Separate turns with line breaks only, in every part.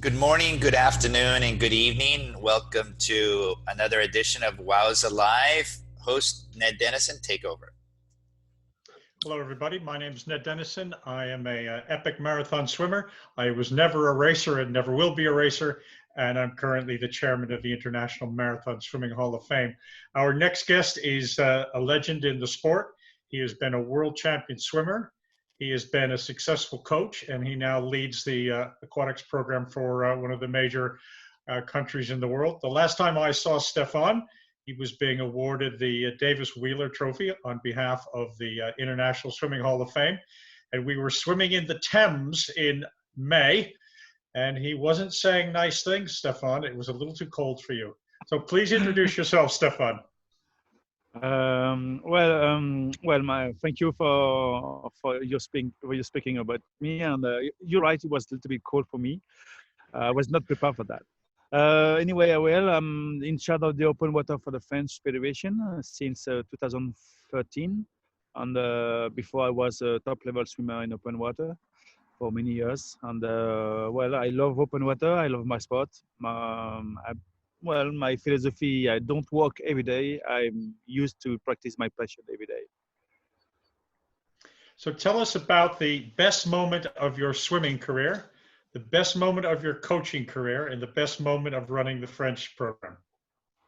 Good morning, good afternoon, and good evening. Welcome to another edition of WOWSA Live. Host Ned Denison, take over.
Hello, everybody. My name is Ned Denison. I am a epic marathon swimmer. I was never a racer and never will be a racer, and I'm currently the chairman of the International Marathon Swimming Hall of Fame. Our next guest is a legend in the sport. He has been a world champion swimmer. He has been a successful coach, and he now leads the aquatics program for one of the major countries in the world. The last time I saw Stéphane, he was being awarded the Davis Wheeler Trophy on behalf of the International Swimming Hall of Fame. And we were swimming in the Thames in May, and he wasn't saying nice things, Stéphane. It was a little too cold for you. So please introduce yourself, Stéphane.
Thank you for your speaking about me. And you're right, it was a little bit cold for me. I was not prepared for that. I'm in charge of the open water for the French Federation since 2013. And before I was a top-level swimmer in open water for many years. And I love open water. I love my sport. My philosophy, I don't work every day. I'm used to practice my passion every day.
So tell us about the best moment of your swimming career, the best moment of your coaching career, and the best moment of running the French program.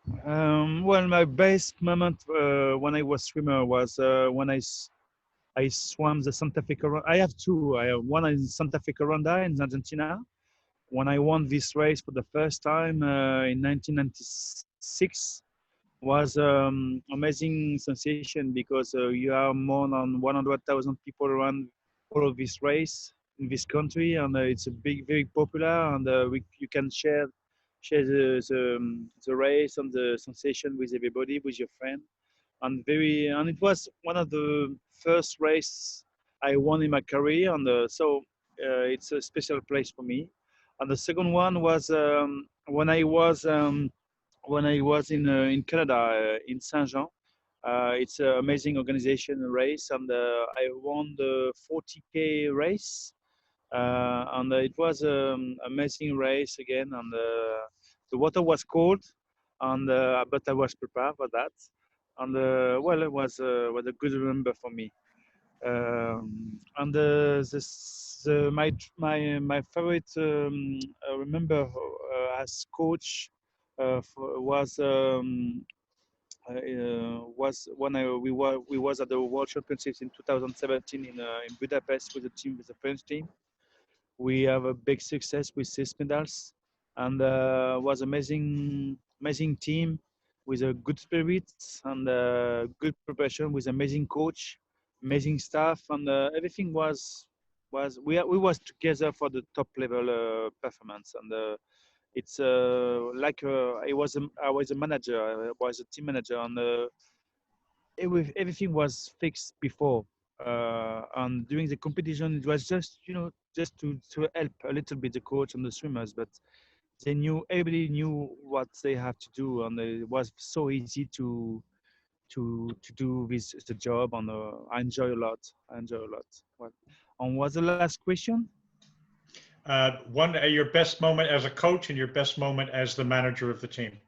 My best moment when I was swimmer was when I swam the Santa Fe Corona. I have two. I have one in Santa Fe Corona in Argentina. When I won this race for the first time in 1996, was amazing sensation because you have more than 100,000 people around all of this race in this country, and it's a very popular, and you can share the race and the sensation with everybody, with your friend, and it was one of the first race I won in my career, and so it's a special place for me. And the second one was when I was in Canada, in Saint Jean. It's an amazing organization race, and I won the 40K race, and it was an amazing race again. And the water was cold, and but I was prepared for that, and it was a good remember for me. And my favorite remember as coach was when we was at the World Championships in 2017 in Budapest with the French team. We have a big success with 6 medals, and was amazing team with a good spirit and good preparation with amazing coach, amazing staff, and everything we was together for the top level performance. And it's I was a manager, I was a team manager, and everything was fixed before. And during the competition, it was just to help a little bit the coach and the swimmers, but everybody knew what they have to do, and it was so easy to do the job. And I enjoy a lot. And what's the last question?
Your best moment as a coach and your best moment as the manager of the team.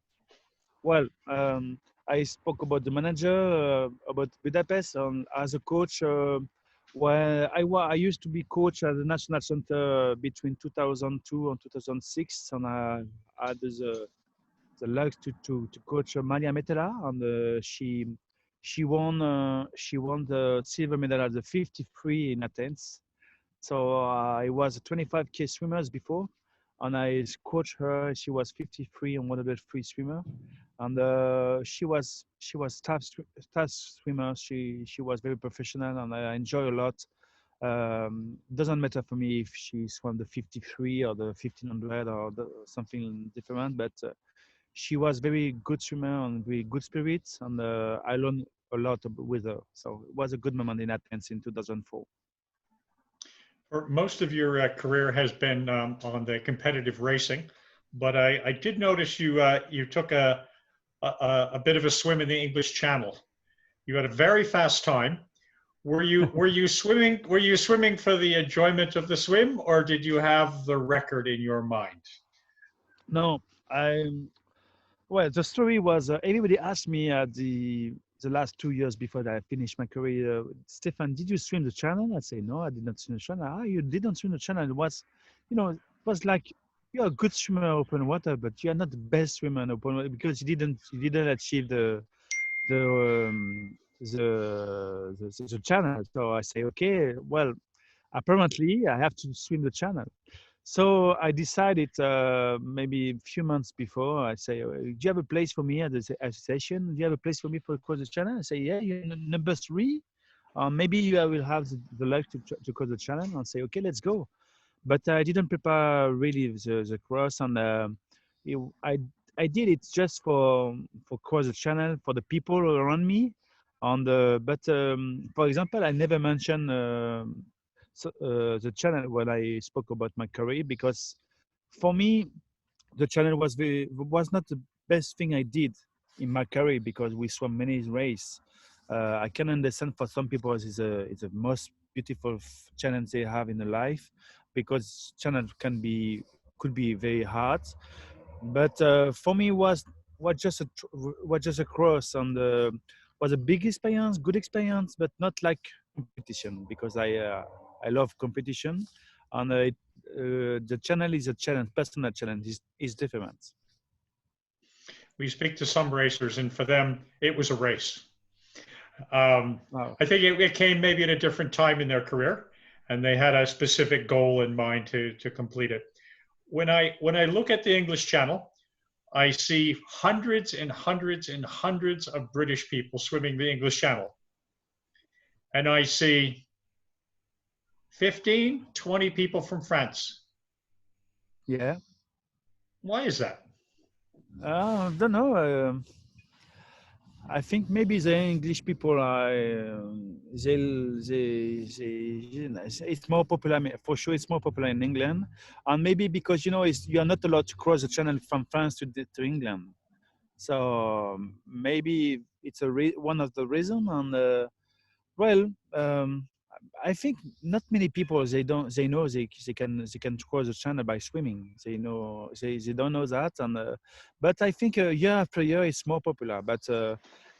Well, I spoke about the manager, about Budapest, and as a coach. I used to be coach at the National Center between 2002 and 2006, and I had the luck to coach Maria Metela, and she won the silver medal at the 53 in Athens. So I was 25K swimmers before, and I coached her. She was 53 and 103 swimmer, and she was tough swimmer. She was very professional, and I enjoy a lot. Doesn't matter for me if she swam the 53 or the 1500 or something different, but she was very good swimmer and very good spirits, and I learned a lot with her. So it was a good moment in Athens in 2004.
Most of your career has been on the competitive racing, but I did notice you took a bit of a swim in the English Channel. You had a very fast time. Were you swimming for the enjoyment of the swim, or did you have the record in your mind?
No, I well, the story was everybody asked me at the last 2 years before that I finished my career, Stéphane, did you swim the channel? I say no, I did not swim the channel. Ah, you didn't swim the channel. It was, it was like you're a good swimmer in open water, but you are not the best swimmer in open water because you didn't achieve the channel. So I say okay, well, apparently I have to swim the channel. So I decided maybe a few months before, I say, do you have a place for me at the association? Do you have a place for me for cross the channel? I say, yeah, you're number 3. Maybe you will have the luck to cross the channel and say, okay, let's go. But I didn't prepare really the cross, and it, I I did it just for cross the channel for the people around me. But for example, I never mentioned the channel when I spoke about my career because for me the channel was not the best thing I did in my career because we swam many races. I can understand for some people it's the most beautiful challenge they have in their life because channel could be very hard. But for me was just a cross on the was a big experience, good experience, but not like competition because I love competition, and the channel is a challenge, personal challenge is different.
We speak to some racers, and for them, it was a race.
Wow.
I think it came maybe at a different time in their career, and they had a specific goal in mind to complete it. When I look at the English Channel, I see hundreds and hundreds and hundreds of British people swimming the English Channel, and I see 15, 20 people from France.
Yeah.
Why is that?
Don't know. I think maybe the English people are it's more popular. For sure, it's more popular in England, and maybe because you are not allowed to cross the channel from France to England. So maybe it's one of the reason. And well, I think not many people they know they can cross the channel by swimming. They don't know that, and but I think year after year it's more popular. But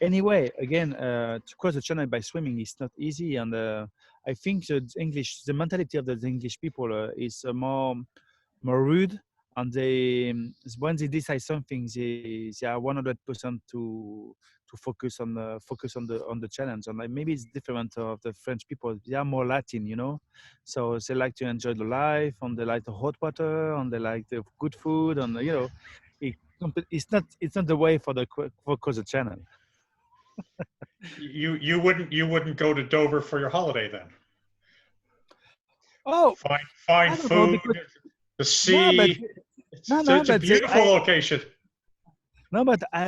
anyway, again, to cross the channel by swimming is not easy, and I think the mentality of the English people is more rude, and when they decide something, they are 100% to focus on the challenge. And like, maybe it's different of the French people. They are more Latin, so they like to enjoy the life, and they like the hot water, and they like the good food, and it, it's not the way for the channel.
You wouldn't go to Dover for your holiday then?
Oh,
Fine
I don't know
food,
because
the
no, but
sea.
no, no,
It's a
but
beautiful location.
no, but I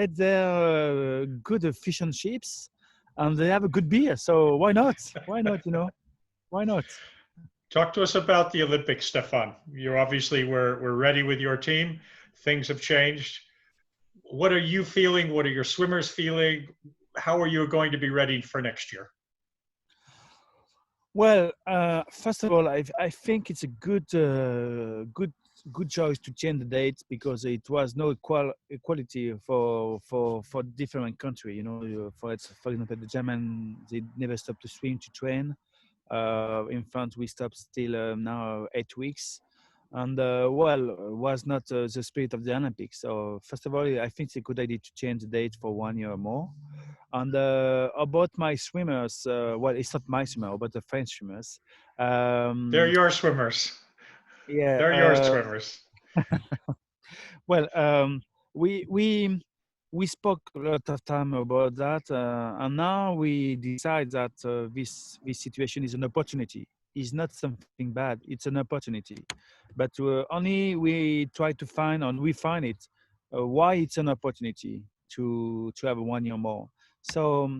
had their good fish and chips, and they have a good beer. So why not? Why not? Why not?
Talk to us about the Olympics, Stéphane. You obviously were ready with your team. Things have changed. What are you feeling? What are your swimmers feeling? How are you going to be ready for next year?
Well, first of all, I think it's a good choice to change the date because it was no equality for different country. For example, the German they never stopped to swim to train. In France, we stopped still now 8 weeks, and was not the spirit of the Olympics. So first of all, I think it's a good idea to change the date for 1 year more. And about my swimmers, well, it's not my swimmer, but the French swimmers.
They're
Um,
your swimmers.
yeah.
They're your swimmers.
Well, we spoke a lot of time about that, and now we decide that this situation is an opportunity. It's not something bad. It's an opportunity, but only we try to find and we find it why it's an opportunity to have 1 year more. So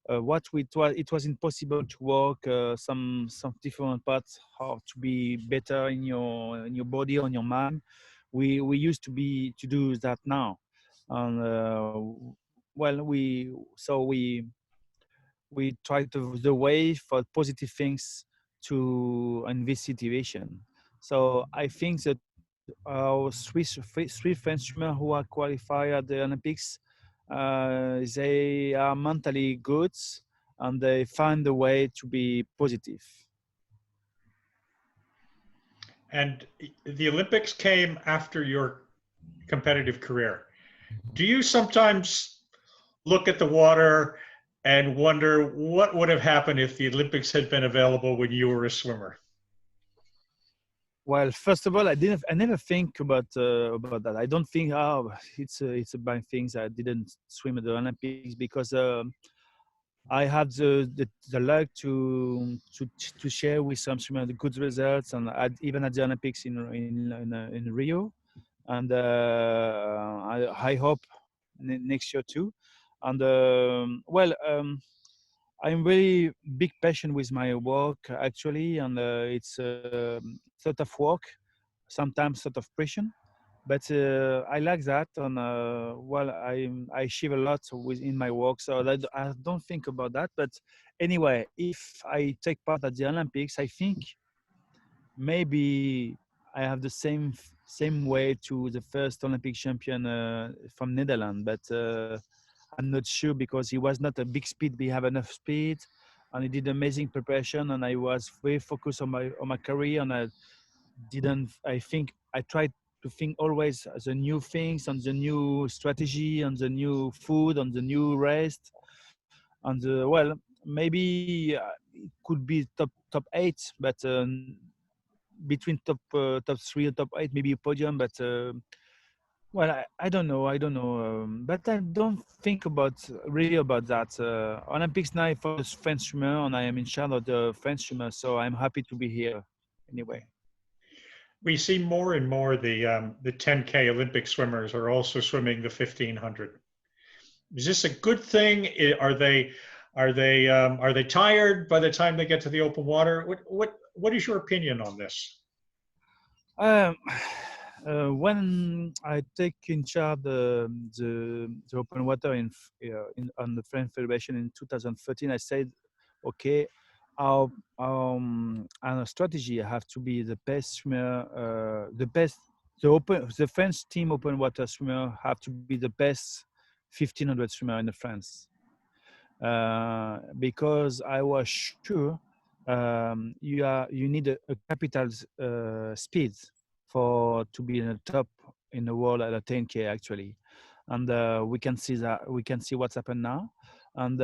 it was impossible to work some different parts how to be better in your body on your mind. We used to do that now, and well we we try to the way for positive things to in this situation. So I think that our three French swimmers who are qualified at the Olympics, they are mentally good and they find a way to be positive.
And the Olympics came after your competitive career. Do you sometimes look at the water and wonder what would have happened if the Olympics had been available when you were a swimmer?
Well, first of all, I never think about that. I don't think, oh, it's a bad thing that I didn't swim at the Olympics because I had the luck to share with some swimmers the good results, and even at the Olympics in Rio, and I hope next year too. And I'm very big passion with my work actually, and it's sort of work, sometimes sort of pressure, but I like that. And I achieve a lot within my work, so that I don't think about that. But anyway, if I take part at the Olympics, I think maybe I have the same way to the first Olympic champion from Netherlands, but I'm not sure because he was not a big speed. We have enough speed, and he did amazing preparation. And I was very focused on my career, and I didn't. I think I tried to think always the new things, on the new strategy, on the new food, on the new rest, and maybe it could be top eight, but between top three and top eight, maybe a podium, but. I don't know. I don't know. But I don't think about really about that. Olympics now for the French swimmer, and I am in charge of the French swimmer, so I'm happy to be here anyway.
We see more and more the 10K Olympic swimmers are also swimming the 1500. Is this a good thing? Are they tired by the time they get to the open water? What is your opinion on this?
Um, when I take in charge the open water on the French Federation in 2013, I said, okay, our strategy have to be the best swimmer, the best. The French team open water swimmer have to be the best 1500 swimmer in the France, because I was sure you need a capital speed for to be in the top in the world at a 10K actually, and we can see what's happened now, and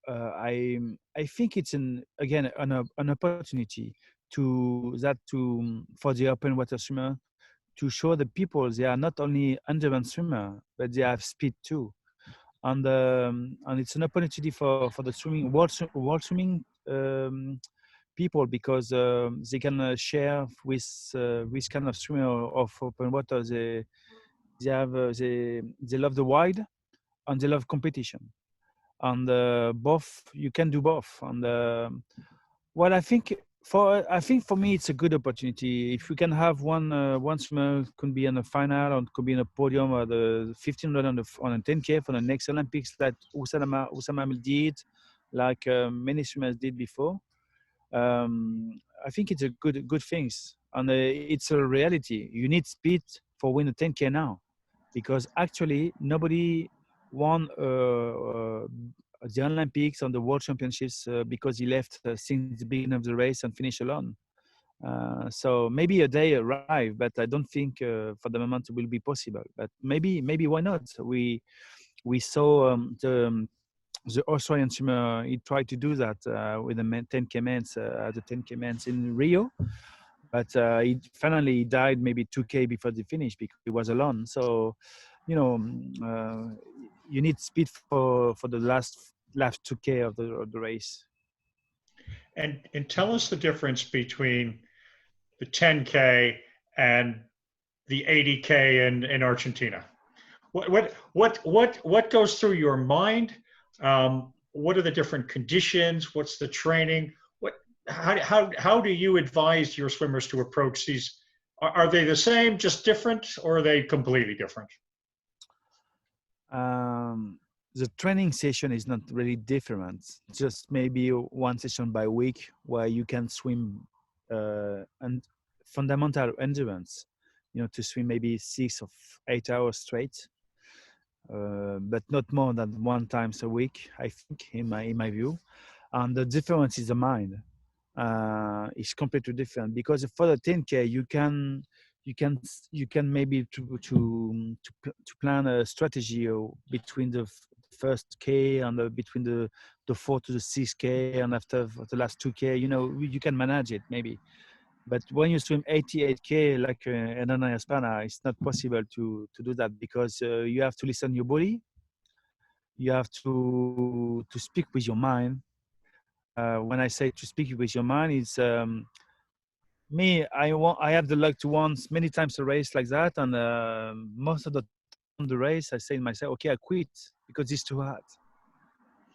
I think it's again an opportunity for the open water swimmer to show the people they are not only endurance swimmer but they have speed too, and it's an opportunity for the world swimming people because they can share with kind of swimmer of open water. They love the wide and they love competition, and both you can do both. And I think for me it's a good opportunity if we can have one swimmer could be in the final and could be in a podium or the 1500 on a 10K for the next Olympics like Usama did, like many swimmers did before. I think it's a good things, and it's a reality. You need speed for win a 10K now, because actually nobody won the Olympics and the World Championships because he left since the beginning of the race and finished alone. So maybe a day arrive, but I don't think for the moment it will be possible. But maybe why not? We saw the Australian swimmer, he tried to do that with the 10K men's at the 10K men's in Rio, but he finally died maybe 2K before the finish because he was alone. So, you know, you need speed for the last 2K of the race.
And tell us the difference between the 10K and the 80K in Argentina. What goes through your mind? What are the different conditions? What's the training? How do you advise your swimmers to approach these? Are they the same, just different, or are they completely different?
the training session is not really different. Just maybe one session by week where you can swim and fundamental endurance. You know, to swim maybe 6 or 8 hours straight, but not more than one times a week. I think, in my view, and the difference is the mind. Is completely different because for the 10K you can maybe to plan a strategy between the first K and between the 4 to the 6K, and after the last 2K, you can manage it maybe. But when you swim 88K like Enana Espana, it's not possible to do that because you have to listen your body, you have to speak with your mind. When I say to speak with your mind, it's me. I have the luck to once many times a race like that, and most of the time the race, I say to myself, okay, I quit because it's too hard.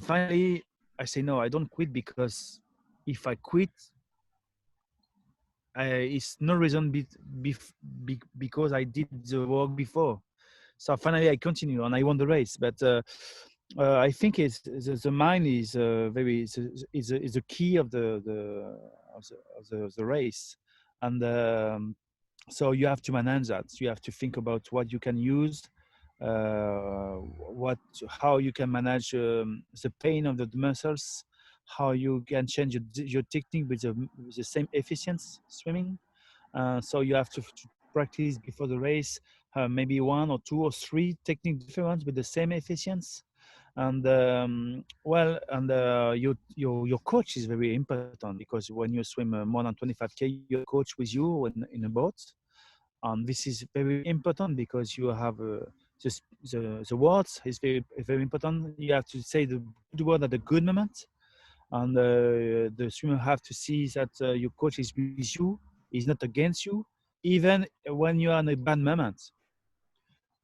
Finally, I say no, I don't quit because if I quit, it's no reason because I did the work before. So finally, I continue and I won the race. But I think it's the mind is very is a key of the race, and so you have to manage that. You have to think about what you can use, what how you can manage the pain of the muscles, how you can change your technique with the same efficiency swimming. So you have to practice before the race, maybe 1 or 2 or 3 technique difference with the same efficiency. And your coach is very important because when you swim more than 25K, your coach with you in a boat. And this is very important because you have the words is very important. You have to say the good word at the good moment, and the swimmer have to see that your coach is with you, is not against you, even when you are in a bad moment.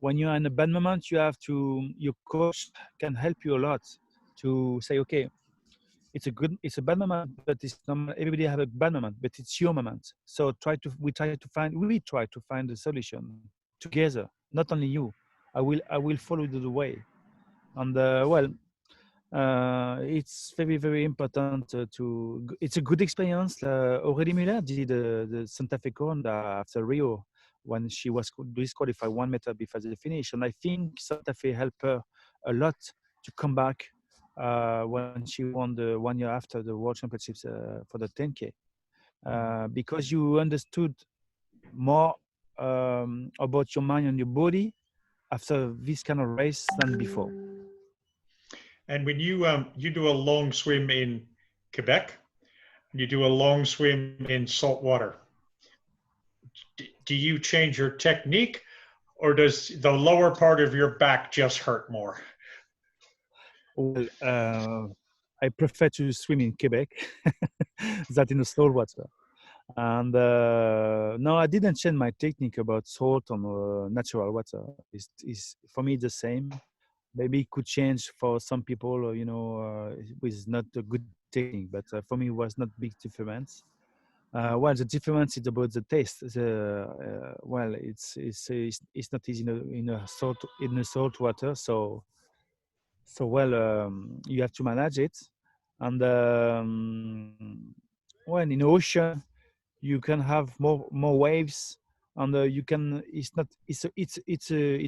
When you are in a bad moment, your coach can help you a lot to say, okay, it's a bad moment, but it's normal. Everybody have a bad moment, but it's your moment. So we try to find a solution together, not only you. I will follow the way. And it's very, very important it's a good experience. Aurélie Muller did the Santa Fe Cone after Rio when she was disqualified 1 meter before the finish. And I think Santa Fe helped her a lot to come back when she won the 1 year after the World Championships for the 10K. Because you understood more about your mind and your body after this kind of race than before.
And when you do a long swim in Quebec, and you do a long swim in salt water, do you change your technique, or does the lower part of your back just hurt more?
Well, I prefer to swim in Quebec than in the salt water. And no, I didn't change my technique about salt on natural water. Is for me the same. Maybe it could change for some people, with not a good technique, but for me it was not big difference. Well, the difference is about the taste. Well, it's not easy in a salt water, so well, you have to manage it. And when in ocean you can have more waves, and you can it's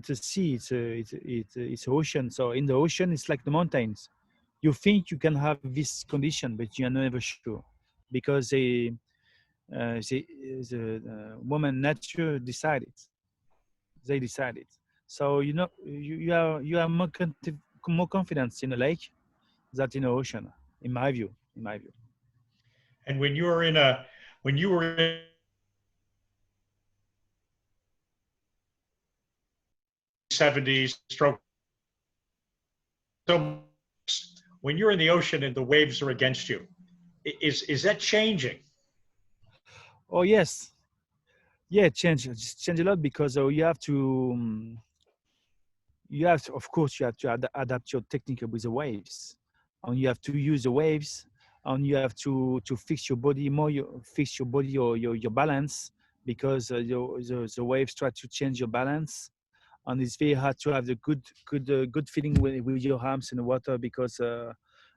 a sea, it's ocean. So in the ocean it's like the mountains. You think you can have this condition, but you are never sure because the woman nature decided. They decided. So you are more confidence in a lake than in the ocean, in my view.
And when you were in 70s stroke, so when you're in the ocean and the waves are against you, is that changing?
Oh yes, yeah, change a lot because of course, you have to adapt your technique with the waves, and you have to use the waves, and you have to fix your body more. Fix your body or your balance because the waves try to change your balance. and it's very hard to have the good feeling with your arms in the water because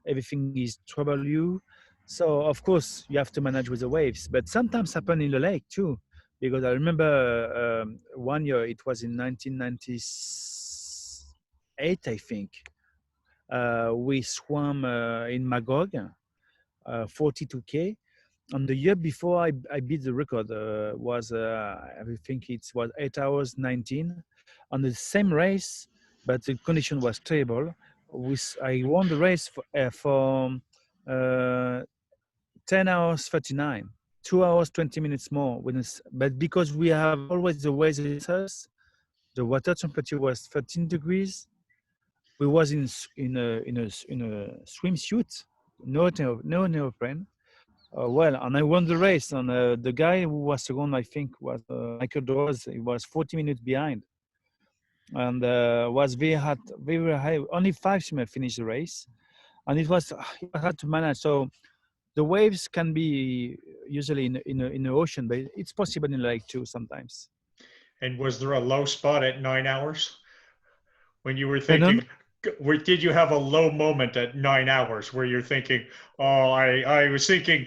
everything is trouble you. So of course you have to manage with the waves, but sometimes happen in the lake too, because I remember one year, it was in 1998, I think. We swam in Magog, 42K. And the year before I beat the record was I think it was 8 hours 19 on the same race, but the condition was terrible. I won the race for 10 hours 39, 2 hours 20 minutes more. But because we have always the waves with us, the water temperature was 13 degrees. We was in a swimsuit, no neoprene. Well, and I won the race, and the guy who was second, I think, was Michael Dawes. He was 40 minutes behind, and was very high. Only 5 swimmers finished the race, and it was hard to manage. So the waves can be usually in the ocean, but it's possible in the lake too sometimes.
And was there a low spot at 9 hours when you were
Pardon?
thinking, did you have a low moment at 9 hours where you're thinking, oh, I was thinking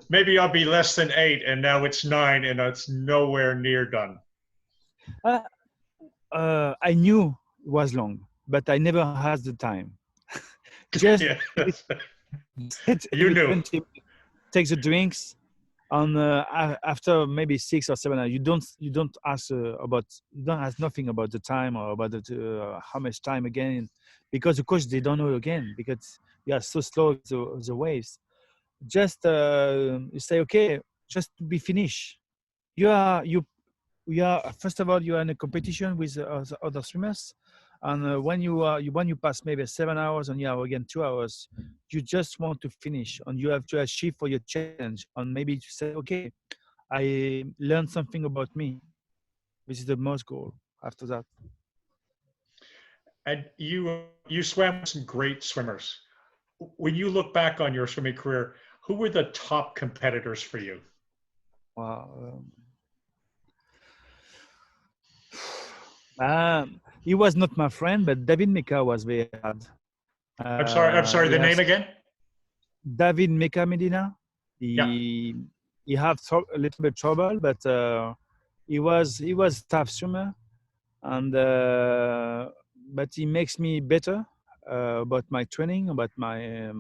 maybe I'll be less than 8 and now it's 9 and it's nowhere near done?
I knew it was long, but I never had the time. Just
Yeah. You
every
knew.
20 minutes, take the drinks, and after maybe 6 or 7 hours, you don't ask you don't ask nothing about the time or about how much time again, because of course they don't know again because you are so slow with the waves. Just you say okay, just to be finished. You are first of all you are in a competition with other swimmers, and when you pass maybe 7 hours and you have again 2 hours, you just want to finish and you have to achieve for your challenge and maybe to say okay, I learned something about me, which is the most goal after that.
And you swam with some great swimmers. When you look back on your swimming career, who were the top competitors for you?
Wow. He was not my friend, but David Meka was very hard.
I'm sorry,
He
the
has
name again?
David Meka Medina.
Yeah.
He had a little bit trouble, but he was tough swimmer, and but he makes me better about my training, about my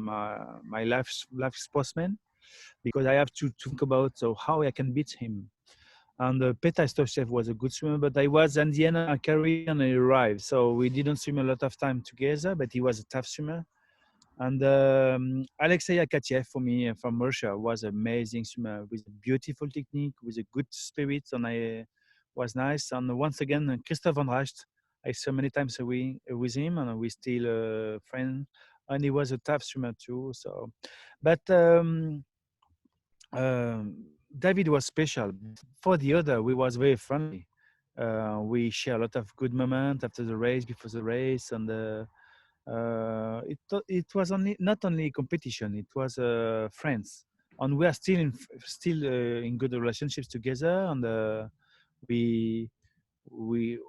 life sportsman, because I have to think about so how I can beat him. And Petar Stochev was a good swimmer, but I was in the end a career and I arrived, so we didn't swim a lot of time together. But he was a tough swimmer. And Alexei Akatyev for me from Russia was an amazing swimmer with a beautiful technique, with a good spirit, and I was nice. And once again, Christoph van Racht, I saw many times away with him, and we still friends. And he was a tough swimmer too. So, but David was special. For the other, we was very friendly. We share a lot of good moments after the race, before the race, and it was not only competition; it was friends, and we are still in good relationships together. And we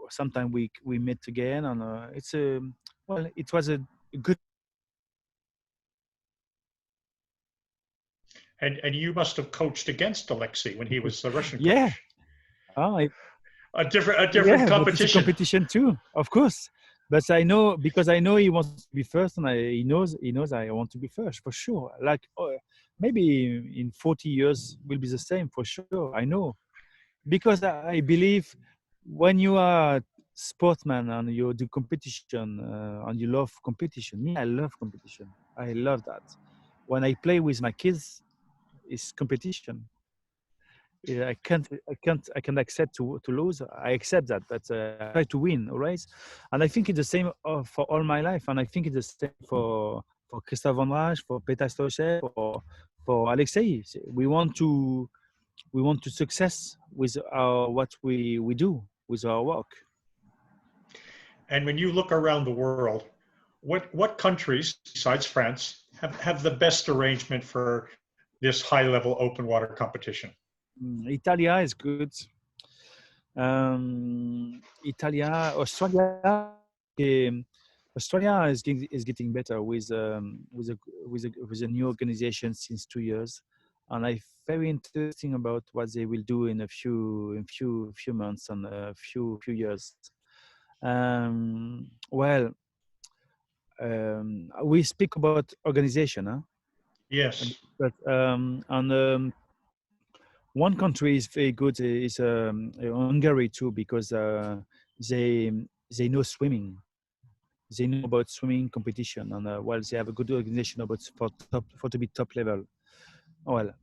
sometimes we meet again, and it's a well, it was a good.
And you must have coached against Alexei when he was the Russian
Yeah.
coach.
Oh,
A different
yeah, but it's a
competition.
competition too, of course. But I know because I know he wants to be first, and he knows I want to be first for sure. Like maybe in 40 years will be the same for sure. I know because I believe when you are sportsman and you do competition and you love competition. Me, I love competition. I love that. When I play with my kids, it's competition. Yeah, I can't accept to lose. I accept that, but I try to win always. And I think it's the same for all my life. And I think it's the same for Christophe Van Rage, for Petar Stochev, for Alexei. We want to success with what we do with our work.
And when you look around the world, what countries besides France have the best arrangement for this high level open water competition?
Italia is good. Italia, um, Australia is getting better with a new organization since 2 years, and I very interesting about what they will do in a few months and a few years. Well, we speak about organization, huh?
Yes.
But and one country is very good is Hungary too, because they they know swimming. They know about swimming competition, and while they have a good organization about for to be top level. Well,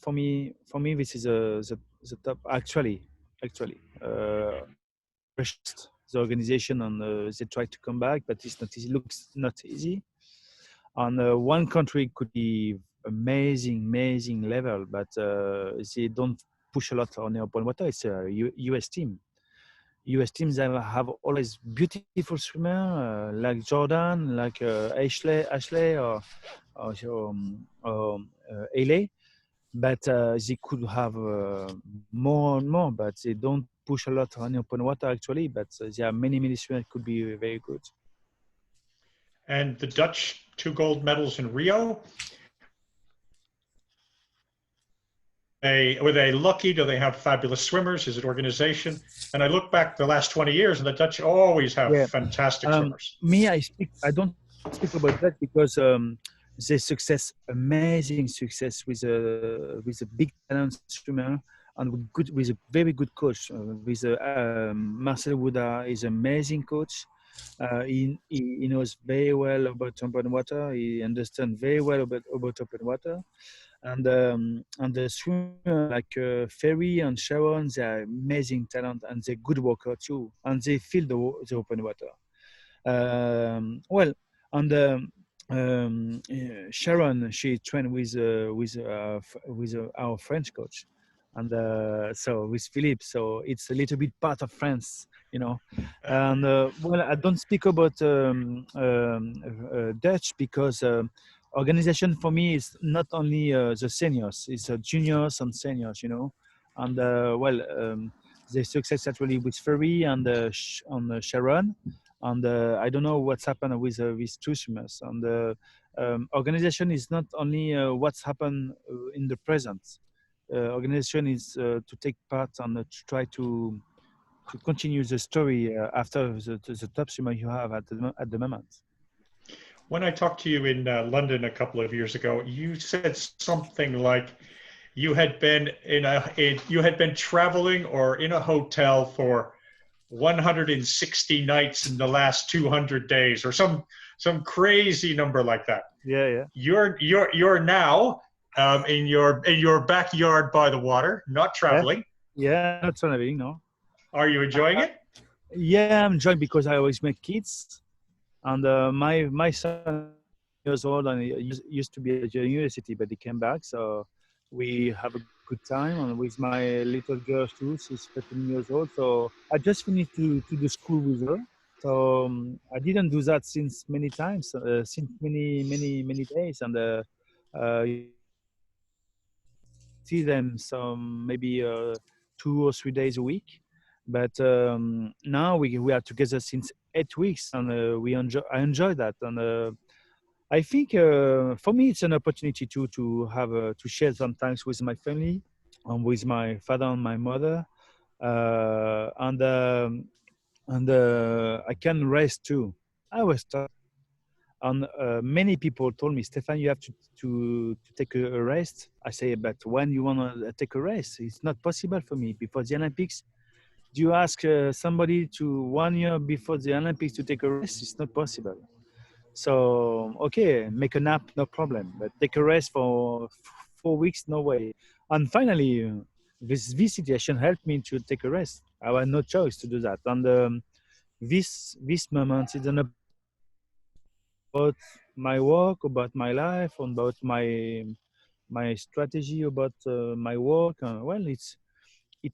for me, this is the top. Actually, rushed the organization, and they try to come back, but it's not easy. Looks not easy. And one country could be amazing level, but they don't push a lot on the open water. It's a US team. US teams have always beautiful swimmer like Jordan, like Ashley, or Ailey, but they could have more and more, but they don't push a lot on the open water actually. But there are many swimmers could be very good.
And the Dutch 2 gold medals in Rio. Were they lucky? Do they have fabulous swimmers? Is it organization? And I look back the last 20 years, and the Dutch always have
Yeah.
fantastic swimmers.
Me, I don't speak about that because the success, amazing success with a big talent swimmer and with a very good coach. With Marcel Wouda is amazing coach. He knows very well about open water. He understands very well about open water, and the swimmer like Ferry and Sharon, they are amazing talent and they're good worker too, and they feel the open water. Well, and Sharon, she trained with our French coach, and so with Philippe. So it's a little bit part of France, you know. And well, I don't speak about Dutch because organization for me is not only the seniors; it's juniors and seniors, you know. And well, the success actually with Ferry and Sharon, and I don't know what's happened with two swimmers. And the organization is not only what's happened in the present. Organization is to take part and to try to continue the story after the top swimmer you have at the moment.
When I talked to you in London a couple of years ago, you said something like you had been you had been traveling or in a hotel for 160 nights in the last 200 days, or some crazy number like that.
Yeah.
You're now in your backyard by the water, not traveling.
Yeah, not traveling, no.
Are you enjoying it?
Yeah, I'm enjoying because I always make kids, and my son years old and he used to be at the university, but he came back, so we have a good time. And with my little girl too, she's 13 years old, so I just finished to the school with her. So I didn't do that since many times, since many days, and see them some maybe 2 or 3 days a week. But now we are together since 8 weeks, and I enjoy that. And I think for me it's an opportunity to have to share sometimes with my family and with my father and my mother, uh, and um, and I can rest too. I was tired, and many people told me, Stéphane, you have to take a rest. I say, but when you want to take a rest, it's not possible for me before the Olympics. Do you ask somebody to 1 year before the Olympics to take a rest? It's not possible. So, okay, make a nap, no problem. But take a rest for 4 weeks, no way. And finally, this situation helped me to take a rest. I had no choice to do that. And this moment is about my work, about my life, about my strategy, about my work. Well, it's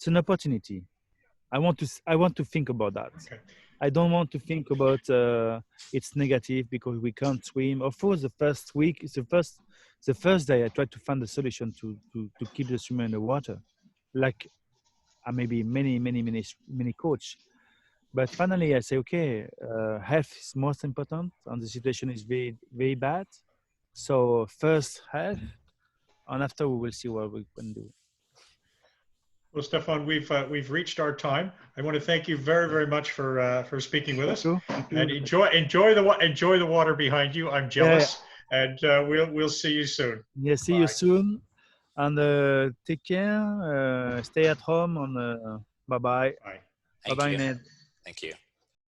an opportunity. I want to think about that.
Okay.
I don't want to think about it's negative because we can't swim. Of course, the first week, the first day, I tried to find a solution to keep the swimmer in the water, like maybe many coach. But finally, I say, okay, health is most important, and the situation is very bad. So first health, and after we will see what we can do.
Well, Stéphane, we've reached our time. I want to thank you very much for speaking with us.
Thank you.
And enjoy the water behind you. I'm jealous, and we'll see you soon.
Yeah, see
Bye.
you soon, and take care. Stay at home, and bye bye.
Bye.
Thank
Bye bye,
you.
Ned.
Thank you.